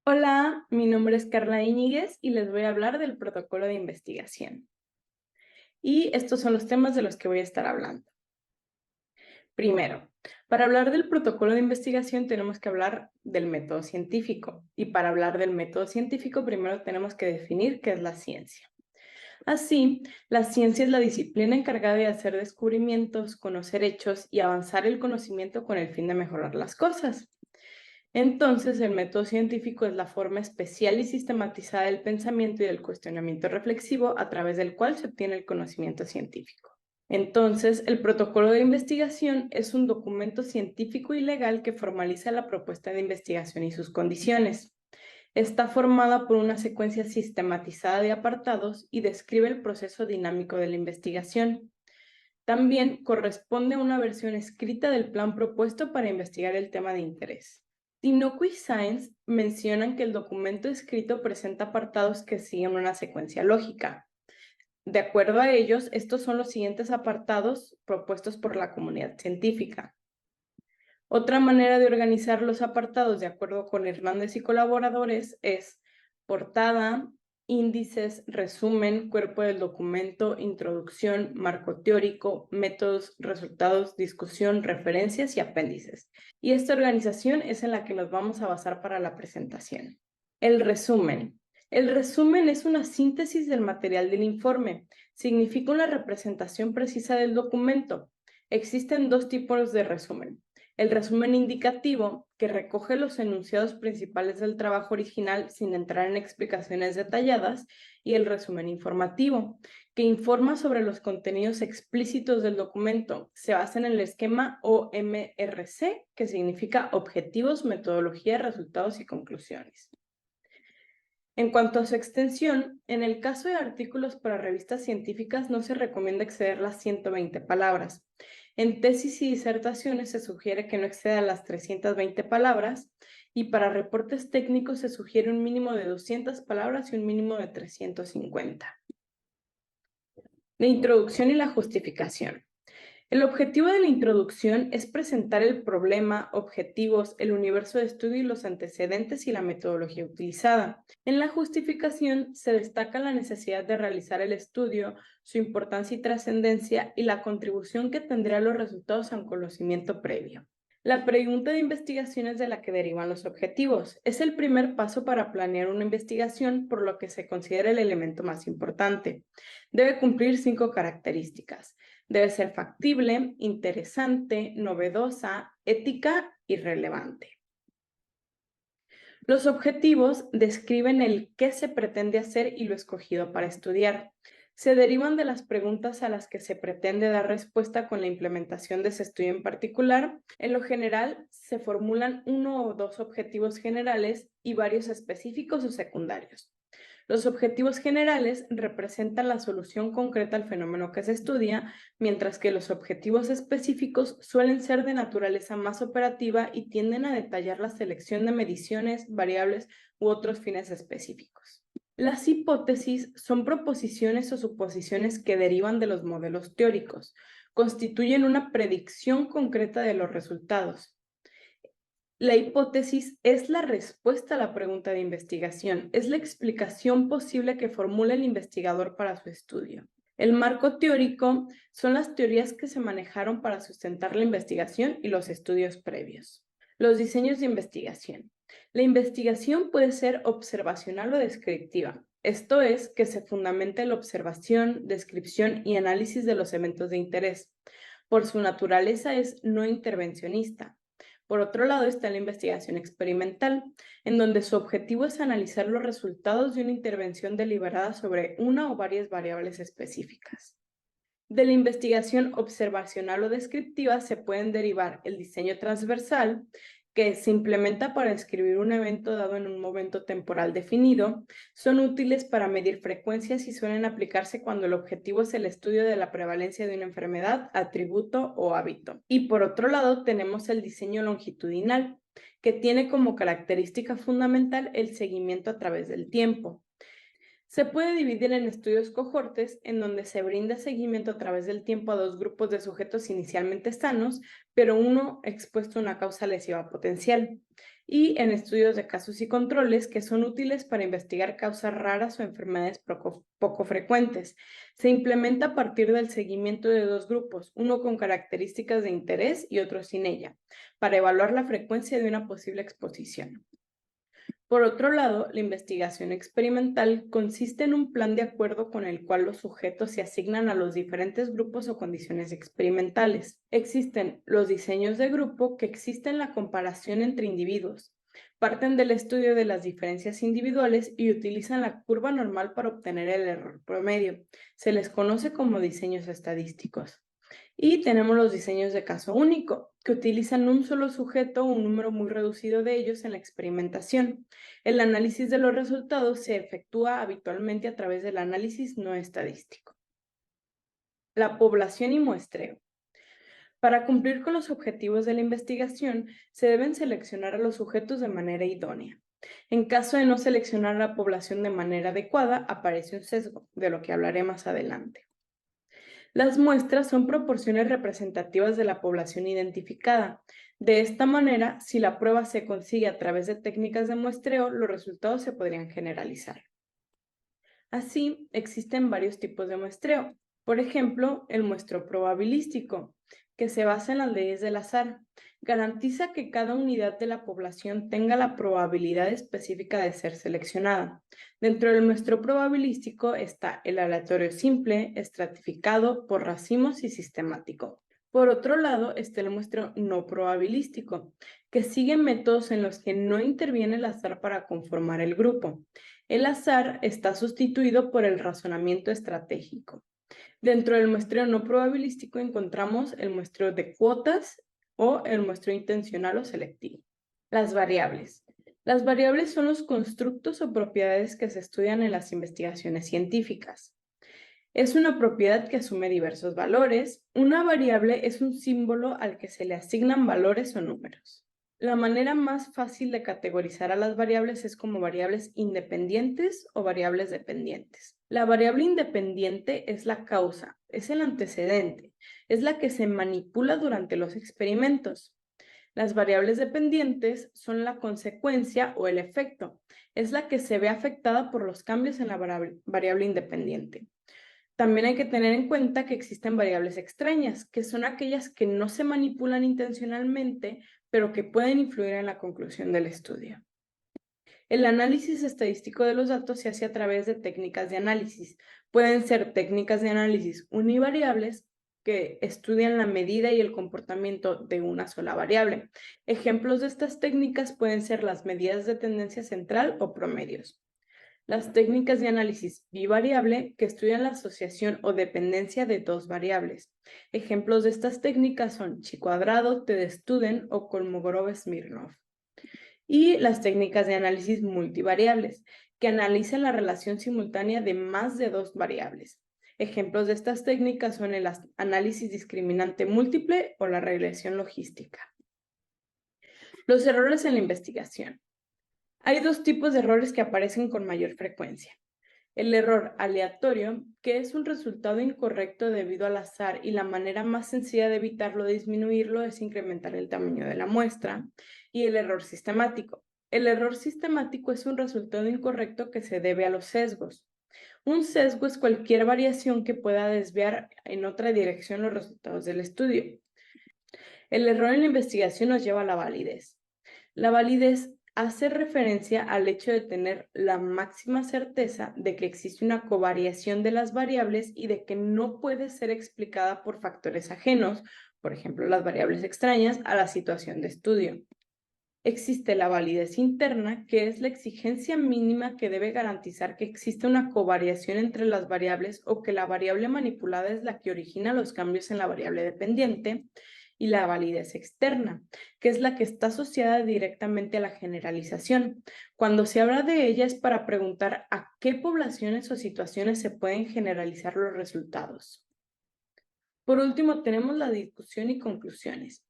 Hola, mi nombre es Carla Íñiguez y les voy a hablar del protocolo de investigación. Y estos son los temas de los que voy a estar hablando. Primero, para hablar del protocolo de investigación tenemos que hablar del método científico. Y para hablar del método científico, primero tenemos que definir qué es la ciencia. Así, la ciencia es la disciplina encargada de hacer descubrimientos, conocer hechos y avanzar el conocimiento con el fin de mejorar las cosas. Entonces, el método científico es la forma especial y sistematizada del pensamiento y del cuestionamiento reflexivo a través del cual se obtiene el conocimiento científico. Entonces, el protocolo de investigación es un documento científico y legal que formaliza la propuesta de investigación y sus condiciones. Está formada por una secuencia sistematizada de apartados y describe el proceso dinámico de la investigación. También corresponde a una versión escrita del plan propuesto para investigar el tema de interés. Tinoco y Sáenz mencionan que el documento escrito presenta apartados que siguen una secuencia lógica. De acuerdo a ellos, estos son los siguientes apartados propuestos por la comunidad científica. Otra manera de organizar los apartados, de acuerdo con Hernández y colaboradores, es portada, índices, resumen, cuerpo del documento, introducción, marco teórico, métodos, resultados, discusión, referencias y apéndices. Y esta organización es en la que nos vamos a basar para la presentación. El resumen. El resumen es una síntesis del material del informe. Significa una representación precisa del documento. Existen dos tipos de resumen. El resumen indicativo, que recoge los enunciados principales del trabajo original sin entrar en explicaciones detalladas, y el resumen informativo, que informa sobre los contenidos explícitos del documento. Se basa en el esquema OMRC, que significa objetivos, metodología, resultados y conclusiones. En cuanto a su extensión, en el caso de artículos para revistas científicas no se recomienda exceder las 120 palabras. En tesis y disertaciones se sugiere que no exceda las 320 palabras y para reportes técnicos se sugiere un mínimo de 200 palabras y un mínimo de 350. La introducción y la justificación. El objetivo de la introducción es presentar el problema, objetivos, el universo de estudio y los antecedentes y la metodología utilizada. En la justificación se destaca la necesidad de realizar el estudio, su importancia y trascendencia y la contribución que tendrá los resultados a un conocimiento previo. La pregunta de investigación es de la que derivan los objetivos. Es el primer paso para planear una investigación, por lo que se considera el elemento más importante. Debe cumplir 5 características. Debe ser factible, interesante, novedosa, ética y relevante. Los objetivos describen el qué se pretende hacer y lo escogido para estudiar. Se derivan de las preguntas a las que se pretende dar respuesta con la implementación de ese estudio en particular. En lo general, se formulan 1 o 2 objetivos generales y varios específicos o secundarios. Los objetivos generales representan la solución concreta al fenómeno que se estudia, mientras que los objetivos específicos suelen ser de naturaleza más operativa y tienden a detallar la selección de mediciones, variables u otros fines específicos. Las hipótesis son proposiciones o suposiciones que derivan de los modelos teóricos, constituyen una predicción concreta de los resultados. La hipótesis es la respuesta a la pregunta de investigación, es la explicación posible que formula el investigador para su estudio. El marco teórico son las teorías que se manejaron para sustentar la investigación y los estudios previos. Los diseños de investigación. La investigación puede ser observacional o descriptiva. Esto es, que se fundamenta en la observación, descripción y análisis de los eventos de interés. Por su naturaleza es no intervencionista. Por otro lado está la investigación experimental, en donde su objetivo es analizar los resultados de una intervención deliberada sobre una o varias variables específicas. De la investigación observacional o descriptiva se pueden derivar el diseño transversal, que se implementa para describir un evento dado en un momento temporal definido. Son útiles para medir frecuencias y suelen aplicarse cuando el objetivo es el estudio de la prevalencia de una enfermedad, atributo o hábito. Y por otro lado tenemos el diseño longitudinal, que tiene como característica fundamental el seguimiento a través del tiempo. Se puede dividir en estudios cohortes, en donde se brinda seguimiento a través del tiempo a 2 grupos de sujetos inicialmente sanos, pero uno expuesto a una causa lesiva potencial. y en estudios de casos y controles que son útiles para investigar causas raras o enfermedades poco frecuentes. Se implementa a partir del seguimiento de dos grupos, uno con características de interés y otro sin ella, para evaluar la frecuencia de una posible exposición. Por otro lado, la investigación experimental consiste en un plan de acuerdo con el cual los sujetos se asignan a los diferentes grupos o condiciones experimentales. Existen los diseños de grupo que existen la comparación entre individuos. Parten del estudio de las diferencias individuales y utilizan la curva normal para obtener el error promedio. Se les conoce como diseños estadísticos. Y tenemos los diseños de caso único, que utilizan un solo sujeto o un número muy reducido de ellos en la experimentación. El análisis de los resultados se efectúa habitualmente a través del análisis no estadístico. La población y muestreo. Para cumplir con los objetivos de la investigación, se deben seleccionar a los sujetos de manera idónea. En caso de no seleccionar a la población de manera adecuada, aparece un sesgo, de lo que hablaré más adelante. Las muestras son proporciones representativas de la población identificada. De esta manera, si la prueba se consigue a través de técnicas de muestreo, los resultados se podrían generalizar. Así, existen varios tipos de muestreo. Por ejemplo, el muestreo probabilístico, que se basa en las leyes del azar. Garantiza que cada unidad de la población tenga la probabilidad específica de ser seleccionada. Dentro del muestreo probabilístico está el aleatorio simple, estratificado por racimos y sistemático. Por otro lado, está el muestreo no probabilístico, que sigue métodos en los que no interviene el azar para conformar el grupo. El azar está sustituido por el razonamiento estratégico. Dentro del muestreo no probabilístico encontramos el muestreo de cuotas o el muestreo intencional o selectivo. Las variables. Las variables son los constructos o propiedades que se estudian en las investigaciones científicas. Es una propiedad que asume diversos valores. Una variable es un símbolo al que se le asignan valores o números. La manera más fácil de categorizar a las variables es como variables independientes o variables dependientes. La variable independiente es la causa, es el antecedente, es la que se manipula durante los experimentos. Las variables dependientes son la consecuencia o el efecto, es la que se ve afectada por los cambios en la variable independiente. También hay que tener en cuenta que existen variables extrañas, que son aquellas que no se manipulan intencionalmente, pero que pueden influir en la conclusión del estudio. El análisis estadístico de los datos se hace a través de técnicas de análisis. Pueden ser técnicas de análisis univariables que estudian la medida y el comportamiento de una sola variable. Ejemplos de estas técnicas pueden ser las medidas de tendencia central o promedios. Las técnicas de análisis bivariable que estudian la asociación o dependencia de dos variables. Ejemplos de estas técnicas son Chi-cuadrado, T-de-Student o Kolmogorov-Smirnov. Y las técnicas de análisis multivariables, que analizan la relación simultánea de más de dos variables. Ejemplos de estas técnicas son el análisis discriminante múltiple o la regresión logística. Los errores en la investigación. Hay dos tipos de errores que aparecen con mayor frecuencia. El error aleatorio, que es un resultado incorrecto debido al azar y la manera más sencilla de evitarlo o disminuirlo es incrementar el tamaño de la muestra. Y el error sistemático. El error sistemático es un resultado incorrecto que se debe a los sesgos. Un sesgo es cualquier variación que pueda desviar en otra dirección los resultados del estudio. El error en la investigación nos lleva a la validez. La validez hace referencia al hecho de tener la máxima certeza de que existe una covariación de las variables y de que no puede ser explicada por factores ajenos, por ejemplo, las variables extrañas, a la situación de estudio. Existe la validez interna, que es la exigencia mínima que debe garantizar que existe una covariación entre las variables o que la variable manipulada es la que origina los cambios en la variable dependiente, y la validez externa, que es la que está asociada directamente a la generalización. Cuando se habla de ella es para preguntar a qué poblaciones o situaciones se pueden generalizar los resultados. Por último, tenemos la discusión y conclusiones.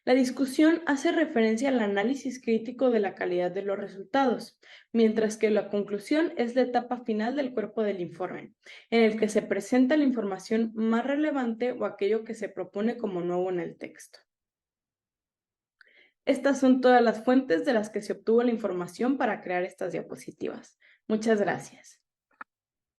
La discusión hace referencia al análisis crítico de la calidad de los resultados, mientras que la conclusión es la etapa final del cuerpo del informe, en el que se presenta la información más relevante o aquello que se propone como nuevo en el texto. Estas son todas las fuentes de las que se obtuvo la información para crear estas diapositivas. Muchas gracias.